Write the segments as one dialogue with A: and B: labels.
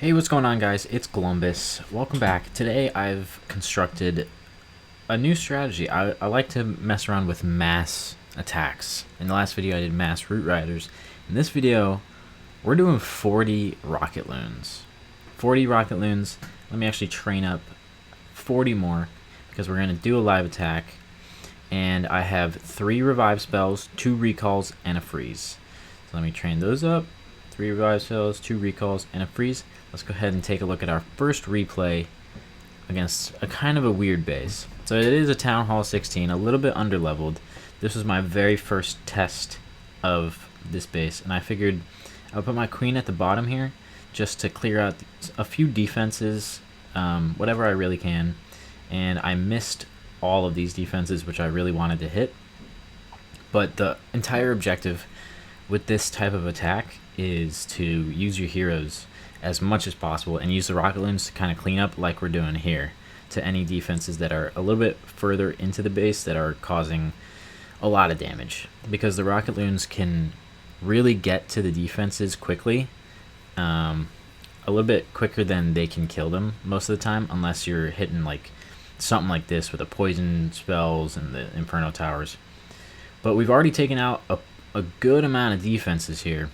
A: Hey, what's going on, guys? It's Columbus. Welcome back. Today I've constructed a new strategy. I like to mess around with mass attacks. In the last video I did mass root riders. In this video, we're doing 40 rocket loons. 40 rocket loons. Let me actually train up 40 more because we're going to do a live attack. And I have 3 revive spells, 2 recalls, and a freeze. So let me train those up. 3 revive spells, 2 recalls, and a freeze. Let's go ahead and take a look at our first replay against a kind of a weird base. So it is a Town Hall 16, a little bit underleveled. This was my very first test of this base, and I figured I'll put my queen at the bottom here just to clear out a few defenses, whatever I really can. And I missed all of these defenses, which I really wanted to hit. But the entire objective with this type of attack is to use your heroes as much as possible and use the rocket loons to kind of clean up, like we're doing here, to any defenses that are a little bit further into the base that are causing a lot of damage, because the rocket loons can really get to the defenses quickly, a little bit quicker than they can kill them most of the time, unless you're hitting like something like this with the poison spells and the inferno towers. But we've already taken out a good amount of defenses here.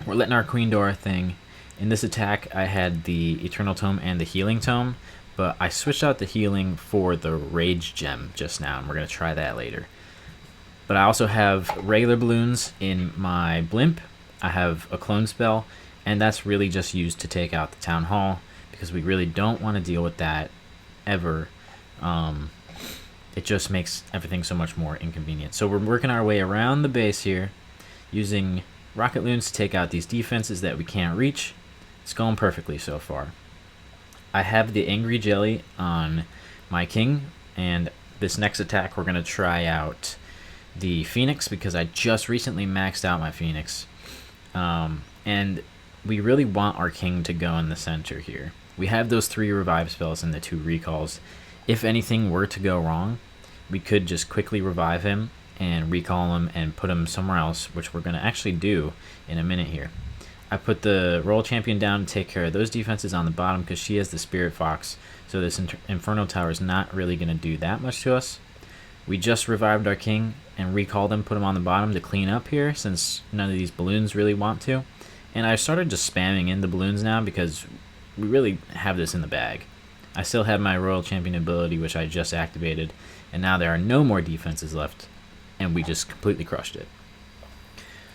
A: We're letting our queen do our thing. In this attack, I had the Eternal Tome and the Healing Tome, but I switched out the healing for the Rage Gem just now, and we're going to try that later. But I also have regular balloons in my Blimp. I have a clone spell, and that's really just used to take out the Town Hall, because we really don't want to deal with that ever. It just makes everything so much more inconvenient. So we're working our way around the base here, using rocket loons to take out these defenses that we can't reach. It's going perfectly so far. I have the Angry Jelly on my king, and this next attack we're going to try out the Phoenix, because I just recently maxed out my Phoenix. And we really want our king to go in the center here. We have those 3 revive spells and the 2 recalls. If anything were to go wrong, we could just quickly revive him and recall him and put him somewhere else, which we're going to actually do in a minute here. I put the Royal Champion down to take care of those defenses on the bottom because she has the Spirit Fox, so this Inferno Tower is not really going to do that much to us. We just revived our king and recalled him, put him on the bottom to clean up here since none of these balloons really want to. And I started just spamming in the balloons now because we really have this in the bag. I still have my Royal Champion ability, which I just activated, and now there are no more defenses left, and we just completely crushed it.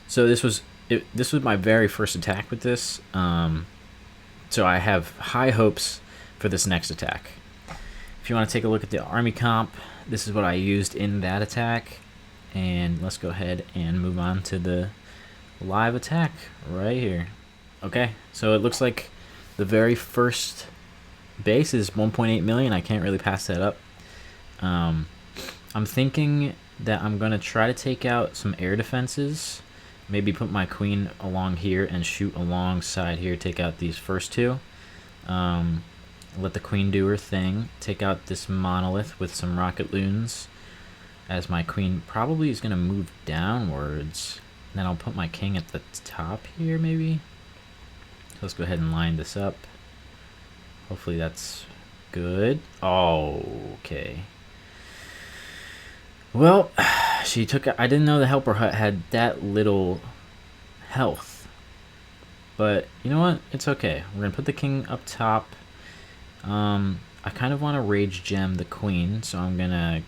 A: So this was my very first attack with this, so I have high hopes for this next attack. If you want to take a look at the army comp, this is what I used in that attack, and let's go ahead and move on to the live attack right here. Okay, so it looks like the very first base is 1.8 million. I can't really pass that up. I'm thinking that I'm going to try to take out some air defenses. Maybe put my queen along here and shoot alongside here. Take out these first 2. Let the queen do her thing. Take out this monolith with some rocket loons, as my queen probably is going to move downwards. Then I'll put my king at the top here, maybe. So let's go ahead and line this up. Hopefully that's good. Oh, okay. Well, she took. I didn't know the helper hut had that little health. But you know what? It's okay. We're gonna put the king up top. I kind of want to rage gem the queen, so I'm gonna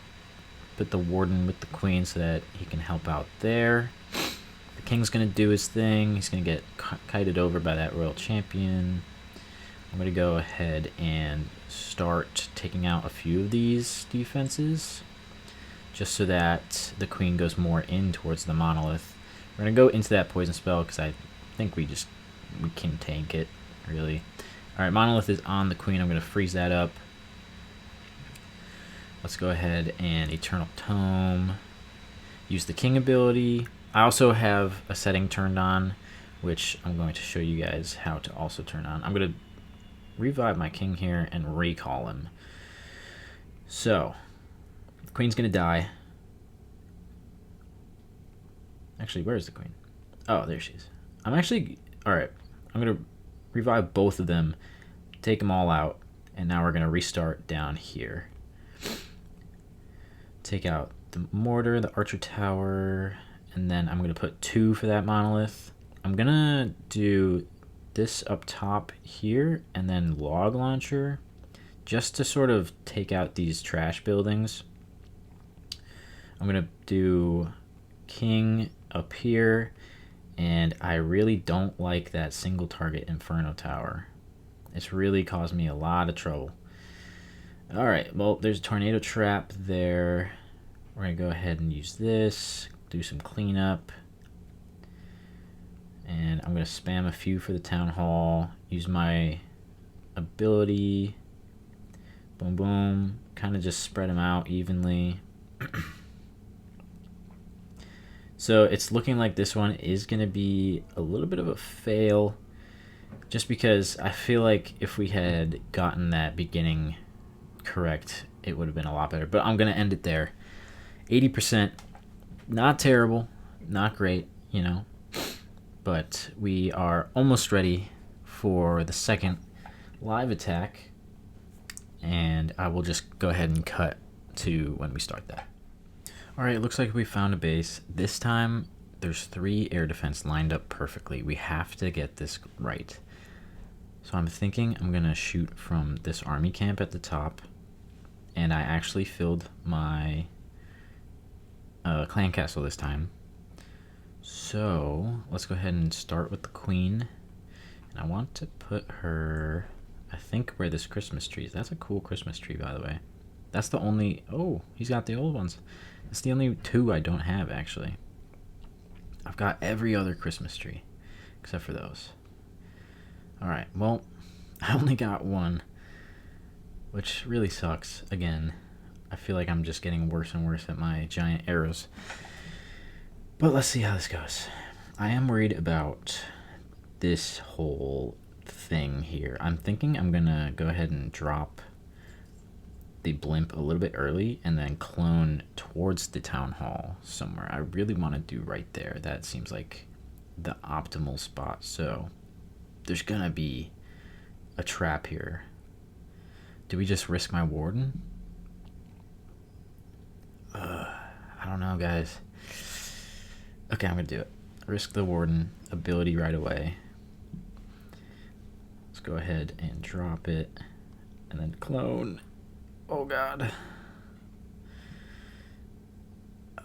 A: put the warden with the queen so that he can help out there. The king's gonna do his thing. He's gonna get kited over by that royal champion. I'm gonna go ahead and start taking out a few of these defenses, just so that the queen goes more in towards the monolith. We're gonna go into that poison spell because I think we can tank it, really. Alright, monolith is on the queen. I'm gonna freeze that up. Let's go ahead and Eternal Tome. Use the king ability. I also have a setting turned on, which I'm going to show you guys how to also turn on. I'm gonna revive my king here and recall him. So the queen's gonna die. Actually, where is the queen? Oh, there she is. I'm actually... Alright, I'm gonna revive both of them, take them all out, and now we're going to restart down here. Take out the mortar, the archer tower, and then I'm going to put 2 for that monolith. I'm going to do this up top here, and then log launcher, just to sort of take out these trash buildings. I'm going to do king up here, and I really don't like that single target inferno tower. It's really caused me a lot of trouble. Alright, well, there's a tornado trap there. We're going to go ahead and use this, do some cleanup. And I'm going to spam a few for the town hall, use my ability. Boom, boom. Kind of just spread them out evenly. So it's looking like this one is going to be a little bit of a fail, just because I feel like if we had gotten that beginning correct, it would have been a lot better. But I'm going to end it there. 80%, not terrible, not great, you know, but we are almost ready for the second live attack, and I will just go ahead and cut to when we start that. Alright, it looks like we found a base. This time, there's 3 air defense lined up perfectly. We have to get this right. So I'm thinking I'm going to shoot from this army camp at the top, and I actually filled my clan castle this time. So let's go ahead and start with the queen. And I want to put her, I think, where this Christmas tree is. That's a cool Christmas tree, by the way. That's the only, oh, he's got the old ones. That's the only 2 I don't have, actually. I've got every other Christmas tree except for those. Alright, well, I only got 1, which really sucks. Again, I feel like I'm just getting worse and worse at my giant arrows. But let's see how this goes. I am worried about this whole thing here. I'm thinking I'm gonna go ahead and drop the blimp a little bit early and then clone towards the town hall somewhere. I really want to do right there. That seems like the optimal spot. So there's gonna be a trap here. Do we just risk my warden? I don't know, guys. Okay, I'm gonna do it. Risk the warden ability right away. Let's go ahead and drop it and then clone. Oh god.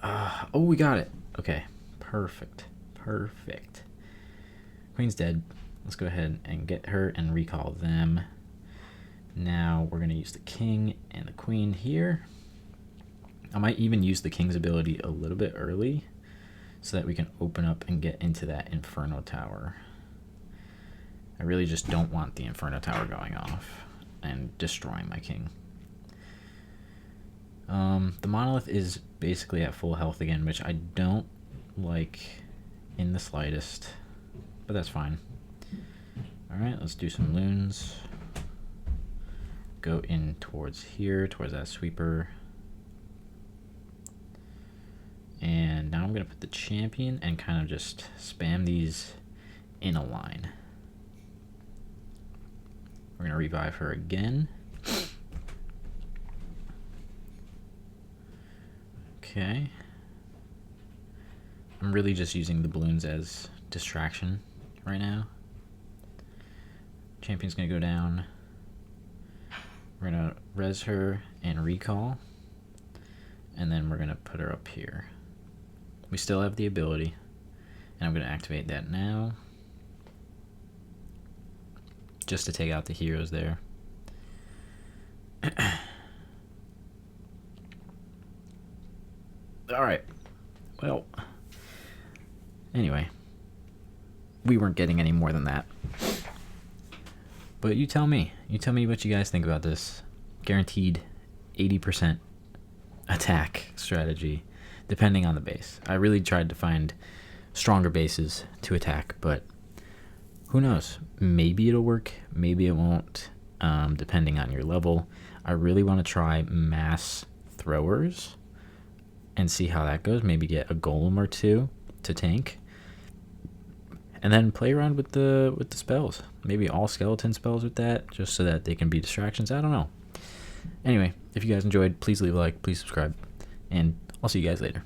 A: Oh, we got it. Okay, perfect. Perfect. Queen's dead. Let's go ahead and get her and recall them. Now we're going to use the king and the queen here. I might even use the king's ability a little bit early so that we can open up and get into that inferno tower. I really just don't want the inferno tower going off and destroying my king. The monolith is basically at full health again, which I don't like in the slightest, but that's fine. Alright, let's do some loons. Go in towards here, towards that sweeper. And now I'm going to put the champion and kind of just spam these in a line. We're going to revive her again. Okay. I'm really just using the balloons as distraction right now. Champion's going to go down. We're going to res her and recall. And then we're going to put her up here. We still have the ability. And I'm going to activate that now. Just to take out the heroes there. Alright. Well. Anyway. We weren't getting any more than that. But you tell me. You tell me what you guys think about this. Guaranteed 80% attack strategy, depending on the base. I really tried to find stronger bases to attack, but who knows? Maybe it'll work, maybe it won't, depending on your level. I really want to try mass throwers and see how that goes. Maybe get a golem or 2 to tank. and then play around with the spells. Maybe all skeleton spells with that, just so that they can be distractions. I don't know. Anyway, if you guys enjoyed, please leave a like, please subscribe, and I'll see you guys later.